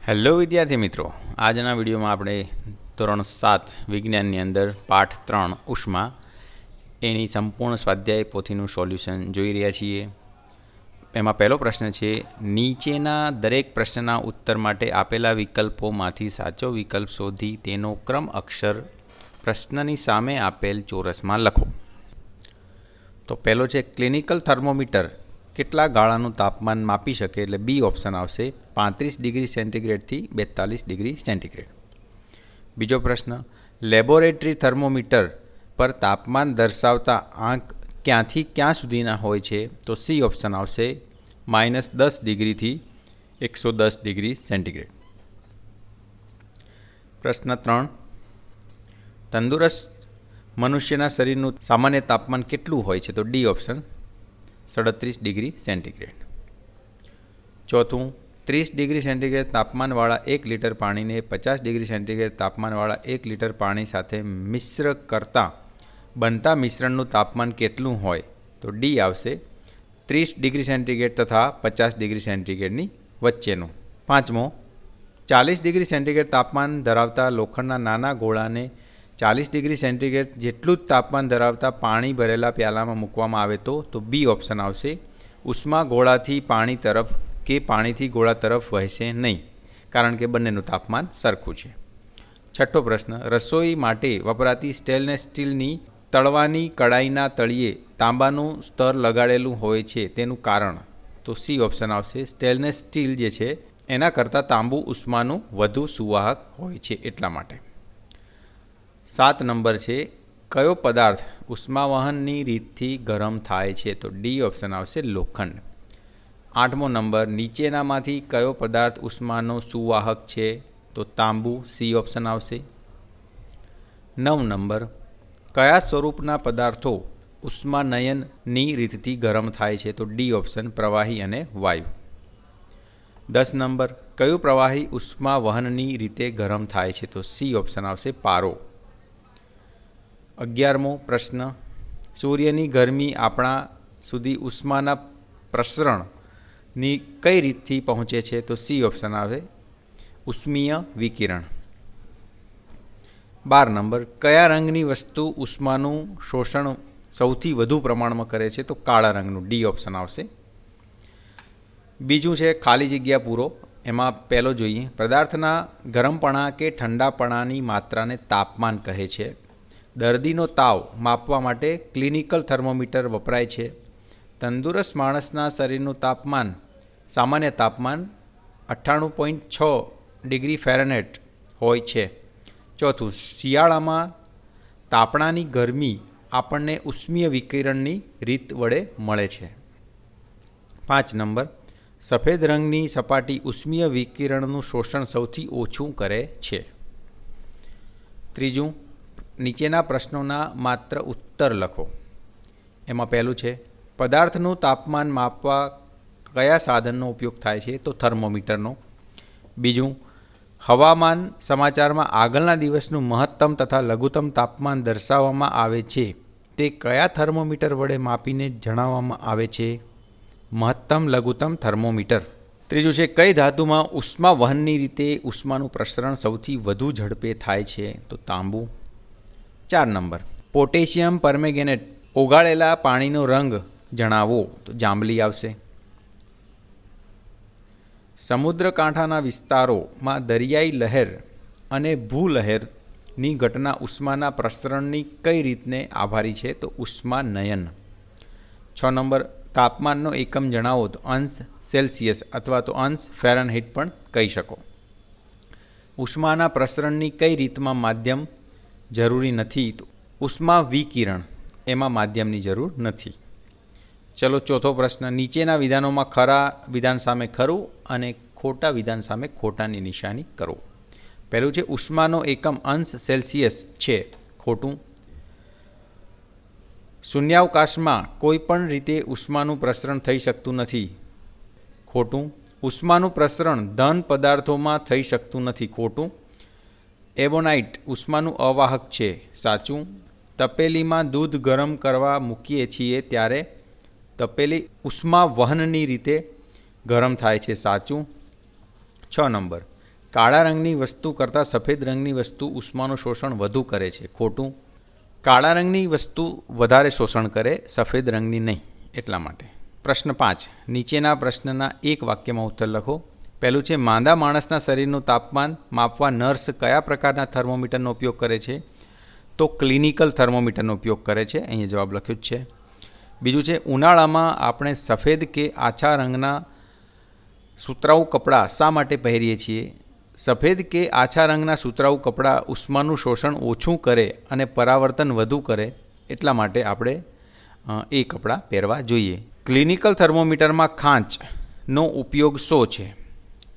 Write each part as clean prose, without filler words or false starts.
Hello વિદ્યાર્થી મિત્રો, આજના વિડીયોમાં આપણે ધોરણ 7 વિજ્ઞાનની અંદર પાઠ 3 ઉષ્મા એની સંપૂર્ણ સ્વાધ્યાય પોથીનું સોલ્યુશન જોઈ રહ્યા છીએ. એમાં પહેલો પ્રશ્ન છે, નીચેના દરેક પ્રશ્નના ઉત્તર માટે આપેલા વિકલ્પોમાંથી સાચો વિકલ્પ શોધી તેનો ક્રમ અક્ષર પ્રશ્નની સામે આપેલ ચોરસમાં લખો. તો પહેલો છે, ક્લિનિકલ થર્મોમીટર કેટલા ગાળાનું તાપમાન માપી શકે? એટલે બી ઓપ્શન આવશે, 35 ડિગ્રી સેન્ટીગ્રેડથી 42 ડિગ્રી સેન્ટીગ્રેડ. બીજો પ્રશ્ન, લેબોરેટરી થર્મોમીટર પર તાપમાન દર્શાવતા આંક ક્યાંથી ક્યાં સુધીના હોય છે? તો સી ઓપ્શન આવશે, -10 ડિગ્રીથી 110 ડિગ્રી સેન્ટીગ્રેડ. પ્રશ્ન 3, તંદુરસ્ત મનુષ્યના શરીરનું સામાન્ય તાપમાન કેટલું હોય છે? તો ડી ઓપ્શન, 37 ડિગ્રી સેન્ટીગ્રેડ. ચોથું, 30 ડિગ્રી સેન્ટીગ્રેડ તાપમાનવાળા 1 લીટર પાણીને 50 ડિગ્રી સેન્ટીગ્રેડ તાપમાનવાળા 1 લીટર પાણી સાથે મિશ્ર કરતાં બનતા મિશ્રણનું તાપમાન કેટલું હોય? તો ડી આવશે, 30 ડિગ્રી સેન્ટીગ્રેડ તથા 50 ડિગ્રી સેન્ટીગ્રેડની વચ્ચેનું. પાંચમો, 40 ડિગ્રી સેન્ટીગ્રેડ તાપમાન ધરાવતા લોખંડના નાના ગોળાને 40 ડિગ્રી સેન્ટીગ્રેડ જેટલું જ તાપમાન ધરાવતા પાણી ભરેલા પ્યાલામાં મૂકવામાં આવે તો બી ઓપ્શન આવશે, ઉષ્મા ગોળાથી પાણી તરફ કે પાણીથી ગોળા તરફ વહેશે નહીં, કારણ કે બંનેનું તાપમાન સરખું છે. છઠ્ઠો પ્રશ્ન, રસોઈ માટે વપરાતી સ્ટેનલેસ સ્ટીલની તળવાની કડાઈના તળિયે તાંબાનું સ્તર લગાડેલું હોય છે, તેનું કારણ? તો સી ઓપ્શન આવશે, સ્ટેનલેસ સ્ટીલ જે છે એના કરતાં તાંબુ ઉષ્માનું વધુ સુવાહક હોય છે એટલા માટે. 7 નંબર છે, કયો પદાર્થ ઉષ્માવહનની રીતથી ગરમ થાય છે? તો ડી ઓપ્શન આવશે, લોખંડ. 8મો નંબર, નીચેનામાંથી કયો પદાર્થ ઉષ્માનો સુવાહક છે? તો તાંબુ, સી ઓપ્શન આવશે. 9 નંબર, કયા સ્વરૂપના પદાર્થો ઉષ્માનયનની રીતથી ગરમ થાય છે? તો ડી ઓપ્શન, પ્રવાહી અને વાયુ. 10 નંબર, કયું પ્રવાહી ઉષ્માવહનની રીતે ગરમ થાય છે? તો સી ઓપ્શન આવશે, પારો. 11મો પ્રશ્ન, સૂર્યની ગરમી આપણા સુધી ઉષ્માના પ્રસરણની કઈ રીતથી પહોંચે છે? તો સી ઓપ્શન આવે, ઉષ્મીય વિકિરણ. 12 નંબર, કયા રંગની વસ્તુ ઉષ્માનું શોષણ સૌથી વધુ પ્રમાણમાં કરે છે? તો કાળા રંગનું, ડી ઓપ્શન આવશે. બીજું છે, ખાલી જગ્યા પૂરો. એમાં પહેલો જોઈએ, પદાર્થના ગરમપણા કે ઠંડાપણાની માત્રાને તાપમાન કહે છે. દર્દીનો તાવ માપવા માટે ક્લિનિકલ થર્મોમીટર વપરાય છે. તંદુરસ્ત માણસના શરીરનું તાપમાન સામાન્ય તાપમાન 98.6 ડિગ્રી ફેરનહેઇટ હોય છે. ચોથું, શિયાળામાં તાપણાની ગરમી આપણને ઉષ્મીય વિકિરણની રીત વડે મળે છે. 5 નંબર, સફેદ રંગની સપાટી ઉષ્મીય વિકિરણનું શોષણ સૌથી ઓછું કરે છે. ત્રીજું, નીચેના પ્રશ્નોના માત્ર ઉત્તર લખો. એમાં પહેલું છે, પદાર્થનું તાપમાન માપવા કયા સાધનનો ઉપયોગ થાય છે? તો થર્મોમીટરનો. બીજું, હવામાન સમાચારમાં આગળના દિવસનું મહત્તમ તથા લઘુત્તમ તાપમાન દર્શાવવામાં આવે છે, તે કયા થર્મોમીટર વડે માપીને જણાવવામાં આવે છે? મહત્તમ લઘુત્તમ થર્મોમીટર. ત્રીજું છે, કઈ ધાતુમાં ઉષ્મા વહનની રીતે ઉષ્માનું પ્રસરણ સૌથી વધુ ઝડપે થાય છે? તો તાંબુ. 4 નંબર, પોટેશિયમ પરમેંગેનેટ ઓગાળેલા પાણીનો રંગ જણાવો. તો જાંબલી આવશે. સમુદ્રકાંઠાના વિસ્તારોમાં દરિયાઈ લહેર અને ભૂલહેરની ઘટના ઉષ્માના પ્રસરણની કઈ રીતને આભારી છે? તો ઉષ્માનયન. 6 નંબર, તાપમાનનો એકમ જણાવો. તો અંશ સેલ્સિયસ અથવા તો અંશ ફેરનહીટ પણ કહી શકો. ઉષ્માના પ્રસરણની કઈ રીતમાં માધ્યમ જરૂરી નથી? તો ઉષ્મા વિકિરણ, એમાં માધ્યમની જરૂર નથી. ચલો ચોથો પ્રશ્ન, નીચેના વિધાનોમાં ખરા વિધાન સામે ખરું અને ખોટા વિધાન સામે ખોટાની નિશાની કરો. પહેલું છે, ઉષ્માનો એકમ અંશ સેલ્સિયસ છે, ખોટું. શૂન્યાવકાશમાં કોઈ પણ રીતે ઉષ્માનું પ્રસરણ થઈ શકતું નથી, ખોટું. ઉષ્માનું પ્રસરણ ધન પદાર્થોમાં થઈ શકતું નથી, ખોટું. એબોનાઇટ ઉષ્માનું અવાહક છે, સાચું. તપેલીમાં દૂધ ગરમ કરવા મૂકીએ છીએ ત્યારે તપેલી ઉષ્મા વહનની રીતે ગરમ થાય છે, સાચું. 6 નંબર, કાળા રંગની વસ્તુ કરતાં સફેદ રંગની વસ્તુ ઉષ્માનું શોષણ વધુ કરે છે. ખોટું. કાળા રંગની વસ્તુ વધારે શોષણ કરે, સફેદ રંગની નહીં. એટલા માટે. પ્રશ્ન 5. નીચેના પ્રશ્નના એક વાક્યમાં ઉત્તર લખો. પહેલું છે, માંદા માણસના શરીરનું તાપમાન માપવા નર્સ કયા પ્રકારના થર્મોમીટરનો ઉપયોગ કરે છે? તો ક્લિનિકલ થર્મોમીટરનો ઉપયોગ કરે છે. અહીંયા જવાબ લખ્યું જ છે. બીજું છે, ઉનાળામાં આપણે સફેદ કે આછા રંગના સુતરાઉ કપડાં શા માટે પહેરીએ છીએ? સફેદ કે આછા રંગના સુતરાઉ કપડાં ઉષ્માનું શોષણ ઓછું કરે અને પરાવર્તન વધુ કરે, એટલા માટે આપણે એ કપડાં પહેરવા જોઈએ. ક્લિનિકલ થર્મોમીટરમાં ખાંચનો ઉપયોગ શો છે?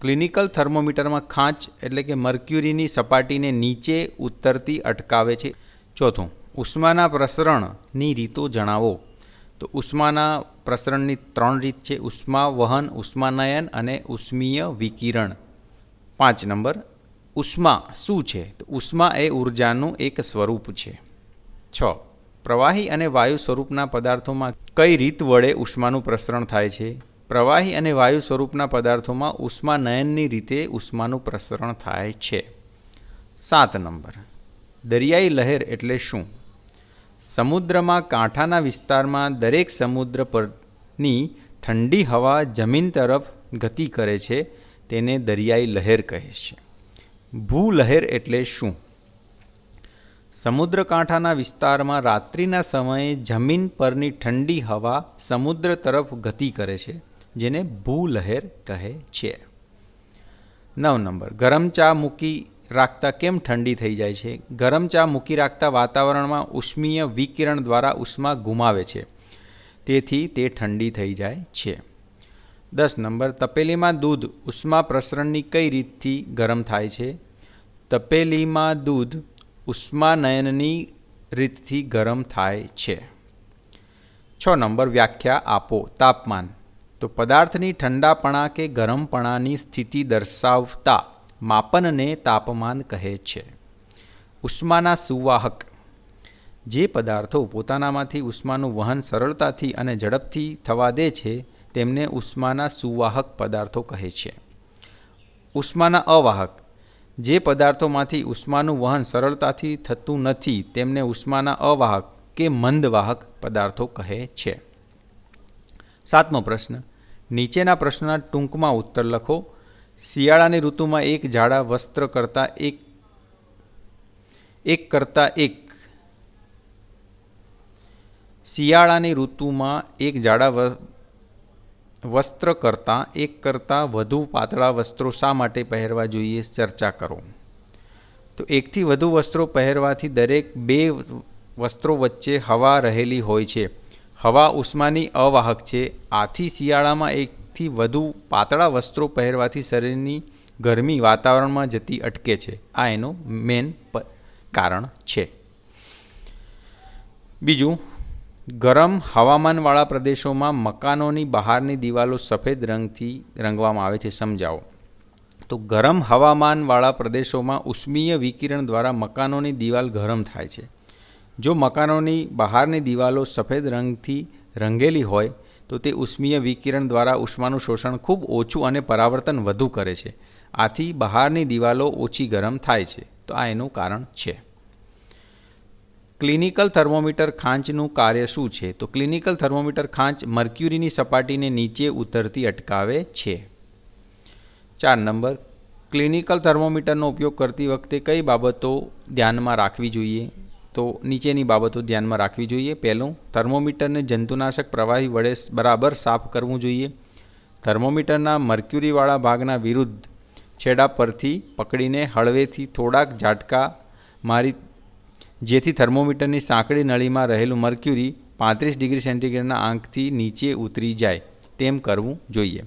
ક્લિનિકલ થર્મોમીટરમાં ખાંચ એટલે કે મર્ક્યુરીની સપાટીને નીચે ઉતરતી અટકાવે છે. ચોથું, ઉષ્માના પ્રસરણની રીતો જણાવો. તો ઉષ્માના પ્રસરણની 3 રીત છે: ઉષ્મા વહન, ઉષ્માનયન અને ઉષ્મીય વિકિરણ. 5 નંબર, ઉષ્મા શું છે? તો ઉષ્મા એ ઉર્જાનું એક સ્વરૂપ છે. 6, પ્રવાહી અને વાયુ સ્વરૂપના પદાર્થોમાં કઈ રીત વડે ઉષ્માનું પ્રસરણ થાય છે? પ્રવાહી અને વાયુ સ્વરૂપના પદાર્થોમાં ઉષ્માનયનની રીતે ઉષ્માનું પ્રસરણ થાય છે. 7 નંબર, દરિયાઈ લહેર એટલે શું? સમુદ્રમાં કાંઠાના વિસ્તારમાં દરેક સમુદ્ર પરની ઠંડી હવા જમીન તરફ ગતિ કરે છે, તેને દરિયાઈ લહેર કહે છે. ભૂલહેર એટલે શું? સમુદ્ર કાંઠાના વિસ્તારમાં રાત્રિના સમયે જમીન પરની ઠંડી હવા સમુદ્ર તરફ ગતિ કરે છે, જેને ભૂલહેર કહે છે. 9 નંબર, ગરમ ચા મૂકી રાખતા કેમ ઠંડી થઈ જાય છે? ગરમ ચા મૂકી રાખતા વાતાવરણમાં ઉષ્મીય વિકિરણ દ્વારા ઉષ્મા ગુમાવે છે, તેથી તે ઠંડી થઈ જાય છે. 10 નંબર, તપેલીમાં દૂધ ઉષ્મા પ્રસરણની કઈ રીતથી ગરમ થાય છે? તપેલીમાં દૂધ ઉષ્માનયનની રીતથી ગરમ થાય છે. 6 નંબર, વ્યાખ્યા આપો. તાપમાન તો પદાર્થની ઠંડાપણા કે ગરમપણાની સ્થિતિ દર્શાવતા માપનને તાપમાન કહે છે. ઉષ્માના સુવાહક જે પદાર્થો પોતાનામાંથી ઉષ્માનું વહન સરળતાથી અને ઝડપથી થવા દે છે, તેમને ઉષ્માના સુવાહક પદાર્થો કહે છે. ઉષ્માના અવાહક જે પદાર્થોમાંથી ઉષ્માનું વહન સરળતાથી થતું નથી, તેમને ઉષ્માના અવાહક કે મંદવાહક પદાર્થો કહે છે. 7મો પ્રશ્ન, નીચેના પ્રશ્નના ટૂંકમાં ઉત્તર લખો. શિયાળાની ઋતુમાં એક જાડા વસ્ત્ર કરતાં શિયાળાની ઋતુમાં એક જાડા વસ્ત્ર કરતાં વધુ પાતળા વસ્ત્રો શા માટે પહેરવા જોઈએ? ચર્ચા કરો. તો એકથી વધુ વસ્ત્રો પહેરવાથી દરેક 2 વસ્ત્રો વચ્ચે હવા રહેલી હોય છે. હવા ઉષ્માની અવાહક છે, આથી શિયાળામાં એકથી વધુ પાતળા વસ્ત્રો પહેરવાથી શરીરની ગરમી વાતાવરણમાં જતી અટકે છે. આ એનું મેન કારણ છે. બીજું, ગરમ હવામાનવાળા પ્રદેશોમાં મકાનોની બહારની દિવાલો સફેદ રંગથી રંગવામાં આવે છે. સમજાવો. તો ગરમ હવામાનવાળા પ્રદેશોમાં ઉષ્મીય વિકિરણ દ્વારા મકાનોની દિવાલ ગરમ થાય છે. જો મકાનોની બહારની દિવાલો સફેદ રંગથી રંગેલી હોય તો તે ઉષ્મીય વિકિરણ દ્વારા ઉષ્માનું શોષણ ખૂબ ઓછું અને પરાવર્તન વધુ કરે છે. આથી બહારની દિવાલો ઓછી ગરમ થાય છે. તો આ એનું કારણ છે. ક્લિનિકલ થર્મોમીટર ખાંચનું કાર્ય શું છે? તો ક્લિનિકલ થર્મોમીટર ખાંચ મર્ક્યુરીની સપાટીને નીચે ઉતરતી અટકાવે છે. 4 નંબર, ક્લિનિકલ થર્મોમીટરનો ઉપયોગ કરતી વખતે કઈ બાબતો ધ્યાનમાં રાખવી જોઈએ? તો નીચેની બાબતો ધ્યાનમાં રાખવી જોઈએ. પહેલું, થર્મોમીટરને જંતુનાશક પ્રવાહી વડે બરાબર સાફ કરવું જોઈએ. થર્મોમીટરના મર્ક્યુરીવાળા ભાગના વિરુદ્ધ છેડા પરથી પકડીને હળવેથી થોડાક ઝાટકા મારી, જેથી થર્મોમીટરની સાંકડી નળીમાં રહેલું મર્ક્યુરી 35 ડિગ્રી સેન્ટીગ્રેડના આંકથી નીચે ઉતરી જાય તેમ કરવું જોઈએ.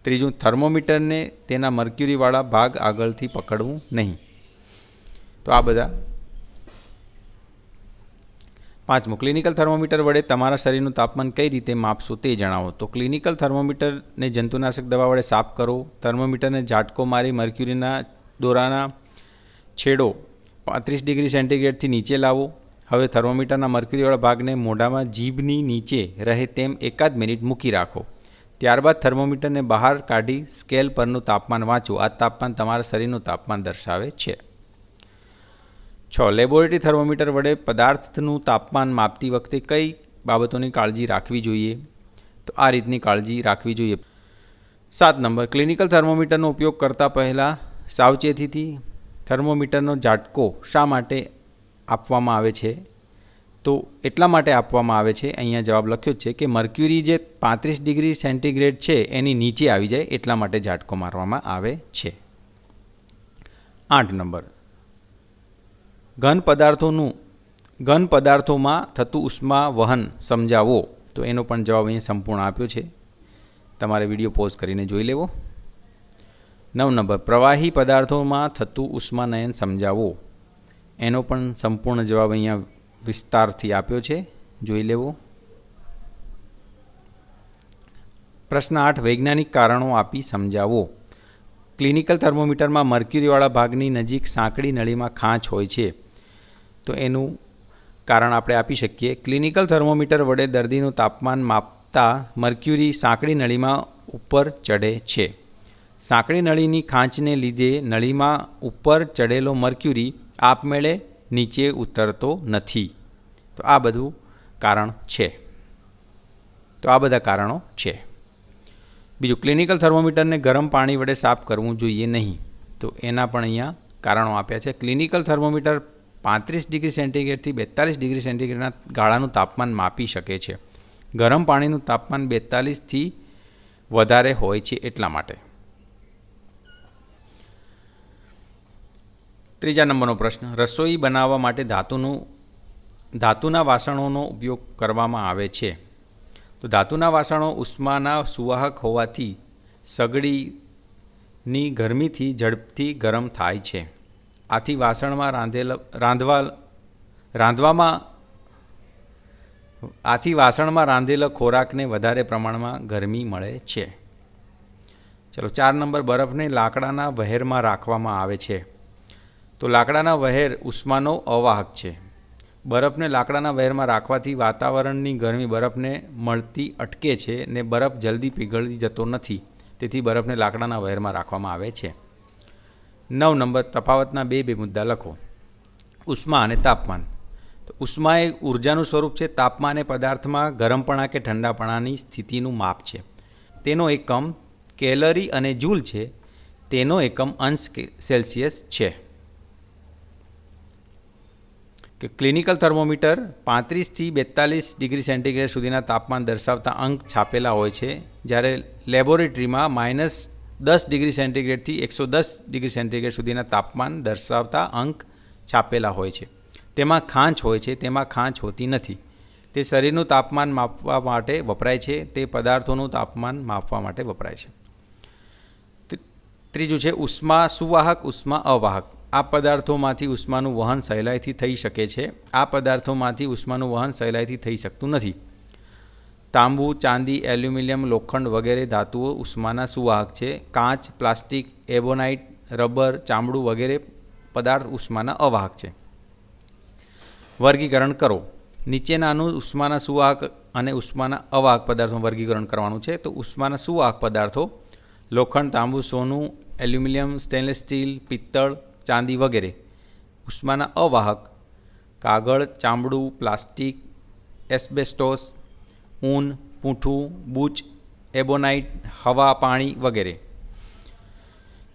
ત્રીજું, થર્મોમીટરને તેના મર્ક્યુરીવાળા ભાગ આગળથી પકડવું નહીં. તો આ બધા. 5મું, ક્લિનિકલ થર્મોમીટર વડે તમારા શરીરનું તાપમાન કઈ રીતે માપશો તે જણાવો. તો ક્લિનિકલ થર્મોમીટરને જંતુનાશક દવા વડે સાફ કરો. થર્મોમીટરને ઝાટકો મારી મર્ક્યુરીના દોરાના છેડો 35 ડિગ્રી સેન્ટીગ્રેડથી નીચે લાવો. હવે થર્મોમીટરના મર્ક્યુરીવાળા ભાગને મોઢામાં જીભની નીચે રહે તેમ 1 મિનિટ મૂકી રાખો. ત્યારબાદ થર્મોમીટરને બહાર કાઢી સ્કેલ પરનું તાપમાન વાંચો. આ તાપમાન તમારા શરીરનું તાપમાન દર્શાવે છે. 6. લેબોરેટરી થર્મોમીટર વડે પદાર્થનું તાપમાન માપતી વખતે કઈ બાબતોની કાળજી રાખવી જોઈએ? તો આ રીતની કાળજી રાખવી જોઈએ. 7 નંબર, ક્લિનિકલ થર્મોમીટરનો ઉપયોગ કરતા પહેલાં સાવચેતીથી થર્મોમીટરનો ઝાટકો શા માટે આપવામાં આવે છે? તો એટલા માટે આપવામાં આવે છે, અહીંયા જવાબ લખ્યો છે કે મર્ક્યુરી જે 35 ડિગ્રી સેન્ટીગ્રેડ છે એની નીચે આવી જાય એટલા માટે ઝાટકો મારવામાં આવે છે. 8 નંબર, ઘન પદાર્થોમાં થતું ઉષ્મા વહન સમજાવો. તો એનો પણ જવાબ અહીંયા સંપૂર્ણ આપ્યો છે, તમારે વિડીયો પોઝ કરીને જોઈ લેવો. 9 નંબર, પ્રવાહી પદાર્થોમાં થતું ઉષ્માનયન સમજાવો. એનો પણ સંપૂર્ણ જવાબ અહીંયા વિસ્તારથી આપ્યો છે, જોઈ લેવો. પ્રશ્ન 8, વૈજ્ઞાનિક કારણો આપી સમજાવો. ક્લિનિકલ થર્મોમીટરમાં મર્ક્યુરીવાળા ભાગની નજીક સાંકડી નળીમાં ખાંચ હોય છે, તો એનું કારણ આપણે આપી શકીએ. ક્લિનિકલ થર્મોમીટર વડે દર્દીનું તાપમાન માપતા મર્ક્યુરી સાંકડી નળીમાં ઉપર ચઢે છે. સાંકડી નળીની ખાંચને લીધે નળીમાં ઉપર ચઢેલો મર્ક્યુરી આપમેળે નીચે ઉતરતો નથી. તો આ બધું કારણ છે. તો આ બધા કારણો છે. બીજું, ક્લિનિકલ થર્મોમીટરને ગરમ પાણી વડે સાફ કરવું જોઈએ નહીં. તો એના પણ અહીંયા કારણો આપ્યા છે. ક્લિનિકલ થર્મોમીટર 35 ડિગ્રી સેન્ટીગ્રેડથી 42 ડિગ્રી સેન્ટીગ્રેડના ગાળાનું તાપમાન માપી શકે છે. ગરમ પાણીનું તાપમાન 42થી વધારે હોય છે એટલા માટે. 3 નંબરનો પ્રશ્ન, રસોઈ બનાવવા માટે ધાતુના વાસણોનો ઉપયોગ કરવામાં આવે છે. તો ધાતુના વાસણો ઉષ્માના સુવાહક હોવાથી સગડીની ગરમીથી ઝડપથી ગરમ થાય છે. આથી વાસણમાં રાંધેલો ખોરાકને વધારે પ્રમાણમાં ગરમી મળે છે. ચલો 4 નંબર, બરફને લાકડાના વહેરમાં રાખવામાં આવે છે. તો લાકડાના વહેર ઉષ્માનો અવાહક છે. બરફને લાકડાના વહેરમાં રાખવાથી વાતાવરણની ગરમી બરફને મળતી અટકે છે ને બરફ જલ્દી પીગળી જતો નથી. તેથી બરફને લાકડાના વહેરમાં રાખવામાં આવે છે. 9 નંબર, તફાવતના બે મુદ્દા લખો. ઉષ્મા અને તાપમાન. તો ઉષ્મા એ ઉર્જાનું સ્વરૂપ છે. તાપમાન એ પદાર્થમાં ગરમપણા કે ઠંડાપણાની સ્થિતિનું માપ છે. તેનો એકમ કેલરી અને જૂલ છે. તેનો એકમ અંશ સેલ્સિયસ છે. કે ક્લિનિકલ થર્મોમીટર 35થી 42 ડિગ્રી સેન્ટીગ્રેડ સુધીના તાપમાન દર્શાવતા અંક છાપેલા હોય છે, જ્યારે લેબોરેટરીમાં -10 ડિગ્રી સેન્ટીગ્રેડથી 110 ડિગ્રી સેન્ટીગ્રેડ સુધીના તાપમાન દર્શાવતા અંક છાપેલા હોય છે. તેમાં ખાંચ હોય છે, તેમાં ખાંચ હોતી નથી. તે શરીરનું તાપમાન માપવા માટે વપરાય છે. તે પદાર્થોનું તાપમાન માપવા માટે વપરાય છે. ત્રીજું છે ઉષ્મા સુવાહક, ઉષ્મા અવાહક. આ પદાર્થોમાંથી ઉષ્માનું વહન સહેલાઈથી થઈ શકે છે. આ પદાર્થોમાંથી ઉષ્માનું વહન સહેલાઈથી થઈ શકતું નથી. તાંબુ, ચાંદી, એલ્યુમિનિયમ, લોખંડ વગેરે ધાતુઓ ઉષ્માના સુવાહક છે. કાચ, પ્લાસ્ટિક, એબોનાઇટ, રબર, ચામડું વગેરે પદાર્થ ઉષ્માના અવાહક છે. વર્ગીકરણ કરો. નીચેનાનું ઉષ્માના સુવાહક અને ઉષ્માના અવાહક પદાર્થોનું વર્ગીકરણ કરવાનું છે. તો ઉષ્માના સુવાહક પદાર્થો લોખંડ, તાંબુ, સોનું, એલ્યુમિનિયમ, સ્ટેનલેસ સ્ટીલ, પિત્તળ, ચાંદી વગેરે. ઉષ્માના અવાહક કાગળ, ચામડું, પ્લાસ્ટિક, એસ્બેસ્ટોસ, ઊન, પૂંઠું, બૂચ, એબોનાઇટ, હવા, પાણી વગેરે.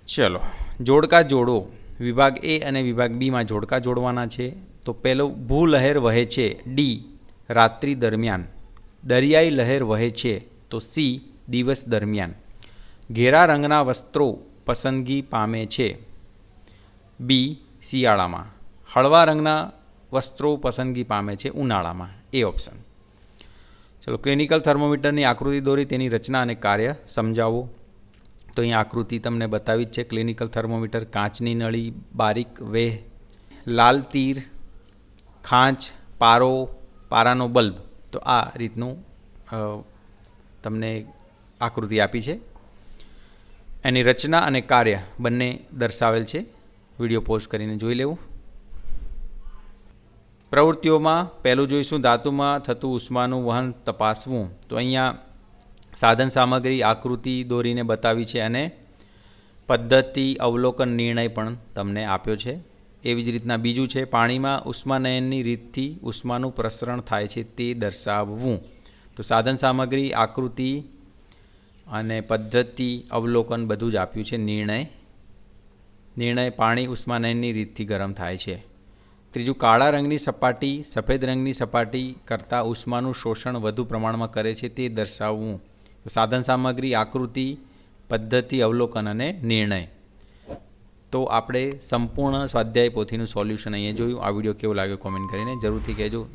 ચલો જોડકા જોડો. વિભાગ એ અને વિભાગ બીમાં જોડકા જોડવાના છે. તો પહેલો, ભૂલહેર વહે છે. ડી, રાત્રિ દરમિયાન. દરિયાઈ લહેર વહે છે. તો સી, દિવસ દરમિયાન. ઘેરા રંગના વસ્ત્રો પસંદગી પામે છે. બી, શિયાળામાં. હળવા રંગના વસ્ત્રો પસંદગી પામે છે ઉનાળામાં. એ ઓપ્શન. ચલો ક્લિનિકલ થર્મોમીટરની આકૃતિ દોરી તેની રચના અને કાર્ય સમજાવો. તો અહીંયા આકૃતિ તમને બતાવી જ છે. ક્લિનિકલ થર્મોમીટર, કાચની નળી, બારીક વેહ, લાલ તીર, ખાંચ, પારો, પારાનો બલ્બ. તો આ રીતનું તમને આકૃતિ આપી છે. એની રચના અને કાર્ય બંને દર્શાવેલ છે. વિડીયો પોઝ કરીને જોઈ લેવું. પ્રવૃત્તિઓમાં પહેલું જોઈશું ધાતુમાં થતું ઉષ્માનું વહન તપાસવું. તો અહીંયા સાધન સામગ્રી આકૃતિ દોરીને બતાવી છે અને પદ્ધતિ અવલોકન નિર્ણય પણ તમને આપ્યો છે. એવી જ રીતના બીજું છે પાણીમાં ઉષ્માનયનની રીતથી ઉષ્માનું પ્રસરણ થાય છે તે દર્શાવવું. તો સાધન સામગ્રી આકૃતિ અને પદ્ધતિ અવલોકન બધું જ આપ્યું છે. નિર્ણય પાણી ઉષ્માનયનની રીતથી ગરમ થાય છે. ત્રીજું કાળા રંગની સપાટી સફેદ રંગની સપાટી કરતાં ઉષ્માનું શોષણ વધુ પ્રમાણમાં કરે છે તે દર્શાવવું. સાધન સામગ્રી આકૃતિ પદ્ધતિ અવલોકન અને નિર્ણય. તો આપણે સંપૂર્ણ સ્વાધ્યાય પોથીનું સોલ્યુશન અહીંયા જોયું. આ વિડીયો કેવો લાગ્યો કોમેન્ટ કરીને જરૂરથી કહેજો.